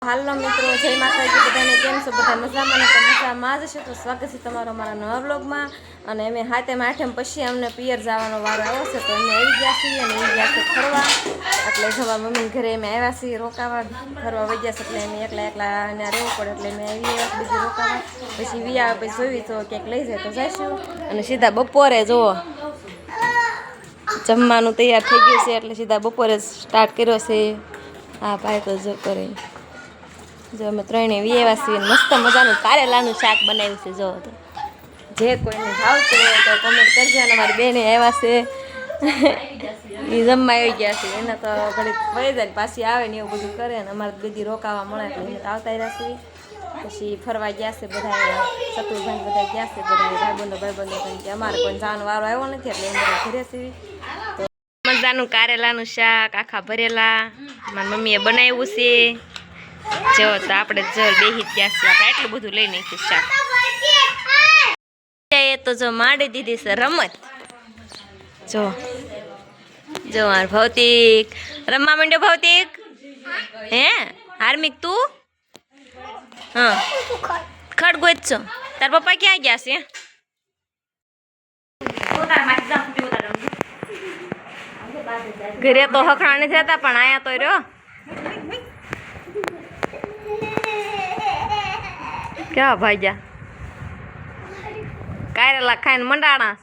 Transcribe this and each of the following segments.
હાલો મિત્રો, જય માતાજી બધાને. કેમ છો બધા? મજામાં ને? તો મજામાં જ છે. તો સ્વાગત છે તમારો અમારા નવા બ્લોગમાં. અને અમે હાથેમ આઠેમ પછી અમને પિયર જવાનો વારો આવ્યો છે, તો અમે આવી ગયા છીએ અને આવી ગયા છે ફરવા. એટલે જવા મમ્મીને ઘરે અમે આવ્યા છીએ રોકાવા, ફરવા વહી ગયા છે. એટલે અમે એકલા એને રહેવું પડે એટલે અમે આવી ગયા બીજું રોકાવા. પછી વી આવે પછી જોઈ તો ક્યાંક લઈ જાય તો જઈશું. અને સીધા બપોરે જુઓ જમવાનું તૈયાર થઈ ગયું છે, એટલે સીધા બપોરે સ્ટાર્ટ કર્યો છે. હા ભાઈ તો જો કરે. જો અમે ત્રણે વિયેવા છીએ. મસ્ત મજાનું કારેલાનું શાક બનાવ્યું છે. જો તો જે કોઈને ભાવતું હોય તો કમેન્ટ કરજો. અને અમારી બેને આવ્યા છે એ જમવા આવી ગયા છે. એને તો ઘડીક વહી જાય પાછી આવે ને એવું બધું કરે. ને અમારે બધી રોકાવા મળે એટલે એને તો આવતા રહ્યા છે. પછી ફરવા ગયા છે બધા, ચતુરભાઈ બધા ગયા છે બધા ભાઈબંધો કારણ કે અમારે કોઈ જવાનો વારો આવ્યો નથી એટલે એમ બધા ઘરે છે. તો મજાનું કારેલાનું શાક આખા ભરેલા મારી મમ્મીએ બનાવ્યું છે. જો તો આપણે જો બેહી ગયા છીએ. આપણે એટલું બધું લઈ નાખ્યું શાક. તો જો માંડી દીધી છે રમત. જો માર ભૌતિક રમવા માંડ્યો. ભૌતિક હે હાર્મિક તું હા ખડગોજ છો. તાર પપ્પા ક્યાં ગયા છે? ઘરે તો હખણા નથી રહેતા પણ આયા તો રહ્યો. કેવા ભાગ્યા કારેલા ખાઈને મંડાણા.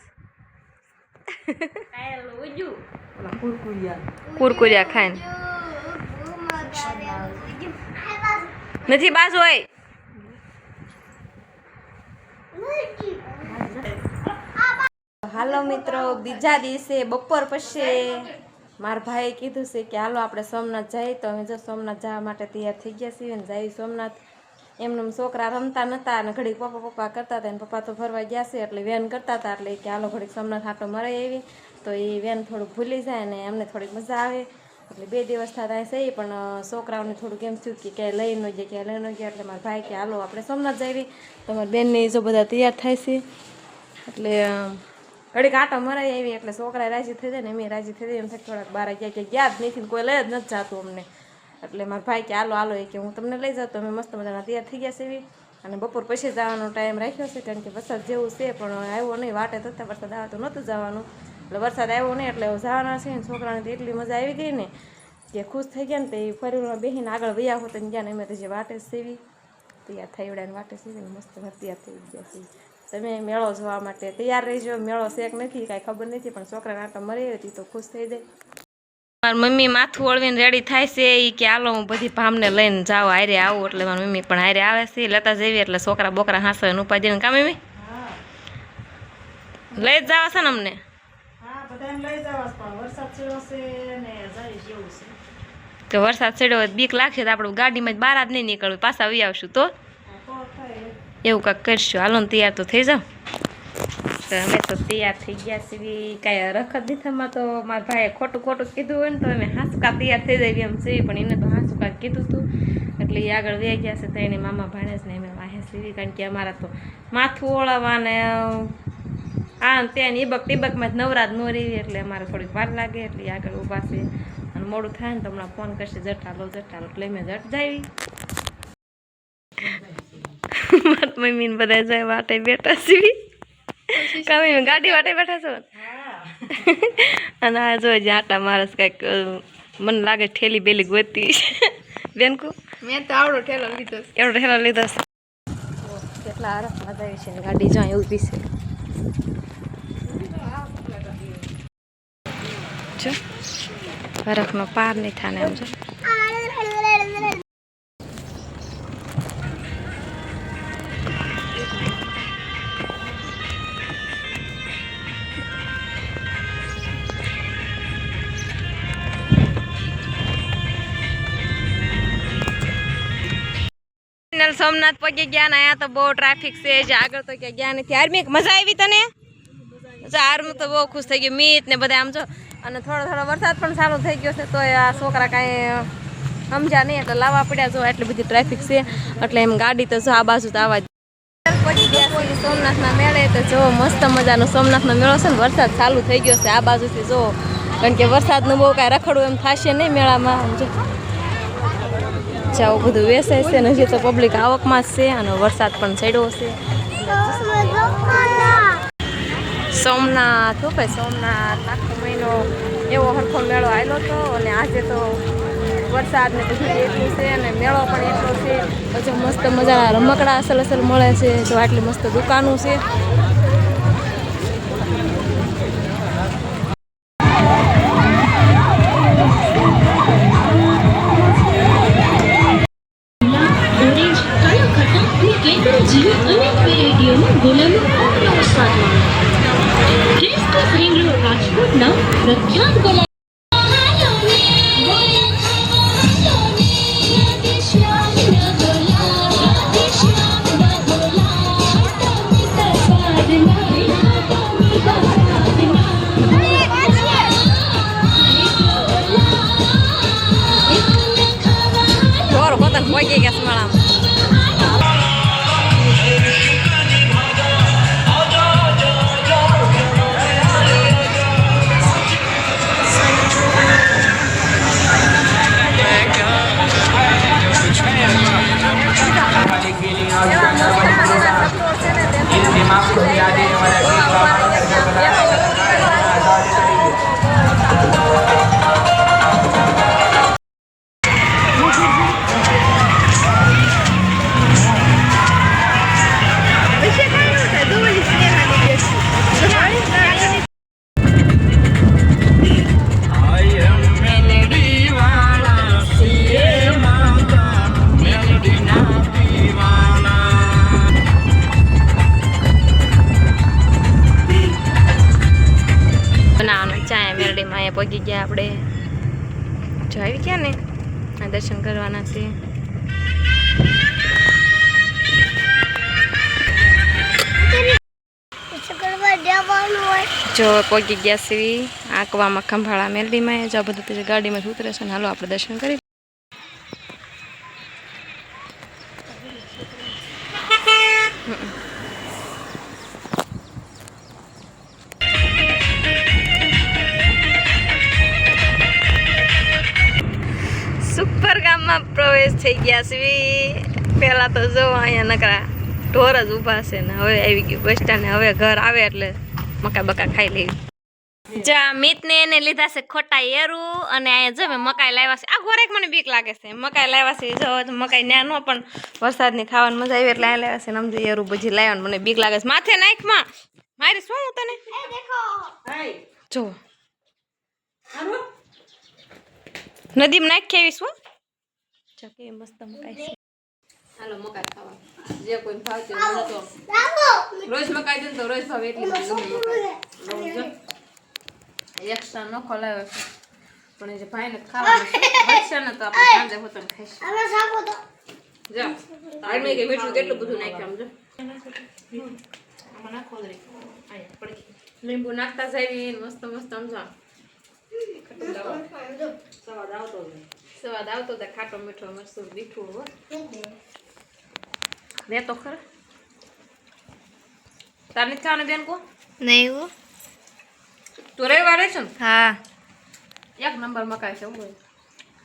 કુરકુરિયા ખાઈને નથી બાજુ હોય. હાલો મિત્રો, બીજા દિવસે બપોર પછી મારા ભાઈએ કીધું છે કે હાલો આપણે સોમનાથ જઈએ. તો અમે જો સોમનાથ જવા માટે તૈયાર થઈ ગયા છીએ અને જઈએ સોમનાથ. એમને છોકરા રમતા નહોતા અને ઘડીક પપ્પા કરતા હતા. અને પપ્પા તો ફરવા ગયા છે એટલે વેન કરતા હતા. એટલે કે હાલો ઘડીક સોમનાથ આટો મરાઈ આવી તો એ વેન થોડુંક ભૂલી જાય અને એમને થોડીક મજા આવે. એટલે 2 દિવસ થતા સહી પણ છોકરાઓને થોડુંક એમ થયું કે ક્યાંય લઈ ન ગયા ક્યાંય લઈ ન ગયા. એટલે મારા ભાઈ કે હાલો આપણે સોમનાથ જઈએ. તો મારી બેનને જો બધા તૈયાર થાય છે એટલે ઘડીક આટો મરાઈ આવી. એટલે છોકરા રાજી થઈ જાય ને એમ રાજી થઈ જાય. એમ થાય થોડાક બહાર ગયા જ નથી, કોઈ લઈ જ નથી જતું અમને. એટલે મારા ભાઈ કે હાલો એ કે હું તમને લઈ જાઉં. તો અમે મસ્ત મજાના તૈયાર થઈ ગયા છે. અને બપોર પછી જવાનો ટાઈમ રાખ્યો છે કારણ કે વરસાદ જેવું છે પણ આવ્યો નહીં. વાટે થતાં વરસાદ આવે તો નહોતું જવાનું. એટલે વરસાદ આવ્યો નહીં એટલે જવાના છે. ને છોકરાને તો એટલી મજા આવી ગઈ ને કે ખુશ થઈ ગયા ને. તો એ ફરીમાં બેસીને આગળ વયા હોત ને ગયા ને અમે તો જે વાટે સેવી તૈયાર થઈ વડાને વાટે સેવી મસ્ત તૈયાર થઈ ગયા છે. તમે મેળો જોવા માટે તૈયાર રહેજો. મેળો શેક નથી કાંઈ ખબર નથી પણ છોકરાને આટો મરી હતી તો ખુશ થઈ જાય. મારી મમ્મી માથું ઓળવીને રેડી થાય છે. એ કે હાલો હું બધી ભામને લઈને જાઉં હારે આવું. એટલે મારી મમ્મી પણ હારે આવે છે. લેતા જઈએ એટલે છોકરા બોકરા હાંસે ને ઉપાડીને કામ મમ્મી લઈ જ જવા છે ને અમને. તો વરસાદ ચડ્યો હોય બીક લાગશે તો આપણે ગાડીમાં જ બહાર જ નહીં નીકળવું, પાછા આવી આવશું તો એવું કાંઈક કરશું. હાલો ને તૈયાર તો થઈ જાવ. તો અમે તો તૈયાર થઈ ગયા છીએ. કાંઈ રખત દીથામાં તો મારા ભાઈએ ખોટું કીધું હોય ને તો અમે હાંસુકા તૈયાર થઈ જાય એમ છીએ. પણ એને તો હાંસુકા કીધું હતું એટલે એ આગળ વહી ગયા છે. તો એને મામા ભાણેજ ને અમે વાહે સીવી કારણ કે અમારા તો માથું ઓળાવવા ને આ ત્યાં ઈબક ટીબકમાં જ નવરાત ન રેવી એટલે અમારે થોડીક વાર લાગે. એટલે આગળ ઊભા છે અને મોડું થાય ને તો હમણાં ફોન કરશે જટાલો એટલે અમે જટ જાવી. મારી મમ્મીને બધા જાય વાટે બેઠા છીએ. તમે ગાડી વાટે બેઠા છો અને આ જો આટા મારસ કંઈક મને લાગે ઠેલી બેલી ગોતી બેન કો મેં તો આવડો ઠેલો લીધો છે. કેટલા હરખ મજા આવી છે. ગાડી જો અહીં ઊભી છે. હરખનો પાર નહીં થાને આમ જો. સોમનાથ પહોંચી ગયા ને અહીંયા તો બહુ ટ્રાફિક છે. જે આગળ તો ક્યાં ગયા નથી. હાર્મિક મજા આવી તને? હાર્મિક તો બહુ ખુશ થઈ ગયું. મીત ને બધા આમ જો. અને થોડો વરસાદ પણ ચાલુ થઈ ગયો છે તો આ છોકરા કાંઈ સમજ્યા નહીં એટલે લાવવા પડ્યા. જો એટલી બધી ટ્રાફિક છે એટલે એમ ગાડી તો જો આ બાજુ તો આવા પહોંચી ગયા છે સોમનાથના મેળે. તો જો મસ્ત મજાનો સોમનાથનો મેળો છે ને વરસાદ ચાલુ થઈ ગયો છે આ બાજુથી જો. કારણ કે વરસાદનું બહુ કાંઈ રખડવું એમ થશે નહીં મેળામાં. વચ્ચે આવું બધું વેચાય છે ને હજી તો પબ્લિક આવકમાં જ છે અને વરસાદ પણ ચડ્યો છે. સોમનાથ ભાઈ સોમનાથ આખો મહિનો એવો હરખો મેળો આવેલો હતો અને આજે તો વરસાદ ને બધું એટલું છે અને મેળો પણ એટલો છે. પછી મસ્ત મજાના રમકડા અસલ અસલ મળે છે. જો આટલી મસ્ત દુકાનો છે. Oye, que semalam. પગી ગયા આપણે જો આવી ગયા ને આ દર્શન કરવાના છે. જો પગી ગયા સીવી આંકવામાં ખંભાળા મેલડીમાં જો બધું ગાડીમાં ઉતરે છે ને હાલો આપણે દર્શન કરી. સુપર ગામમાં પ્રવેશ થઈ ગયા છે. પહેલા તો જો અહીંયા નકરા ઢોર જ ઊભા છે ને હવે આવી ગયું બસ સ્ટેન્ડ. હવે ઘર આવે એટલે મકા બકા ખાઈ લેવી. જા મિત ને એને લીધા છે ખોટા એરું અને અહીંયા જો મેં મકાઈ લાવ્યા છે. આ ઘોરેક મને બીક લાગે છે. મકાઈ લાવ્યા છે જો મકાઈ ન્યા નો પણ વરસાદની ખાવાની મજા આવી એટલે આ લાવ્યા છે. સમજો એરું બધી લાવ્યા મને બીક લાગે છે. માથે નાખમાં મારી શું હું તને જો નદીમાં નાખી આવી શું જો કે મસ્ત મકાઈ છે. હાલો મકાઈ ખાવા જે કોઈ ભાવતી હોય તો રોજ મકાઈ દે તો રોજ ભાવ એટલી મકાઈ એક્સ્ટ્રા ન ખોલાયો છે પણ જે ભાઈને ખાવાનું છે ને તો આપણે સાંજે હોતન ખાઈશું. જો આમે કે મીઠું કેટલું બધું નાખ્યું આમ જો આમાં નાખો દરી આયા પડી લીંબુ નાખતા જાય મસ્ત મસ્ત સમજા સ્વાદ આવતો તો ખાટો મીઠો મસ્ત મીઠું હો દે તો ખરા. તાર નથી ખાવાનું બેન કો નહીં હો તું રવિવારે છે ને? હા એક નંબર મકાઈ છે.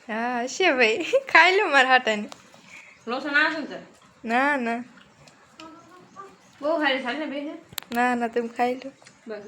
હા હશે ભાઈ ખાઈ લો મારા હાટાને. લોસણ આ શું છે? ના ના બહુ સારી થાય ને બે. ના ના તમે ખાઈ લો બસ.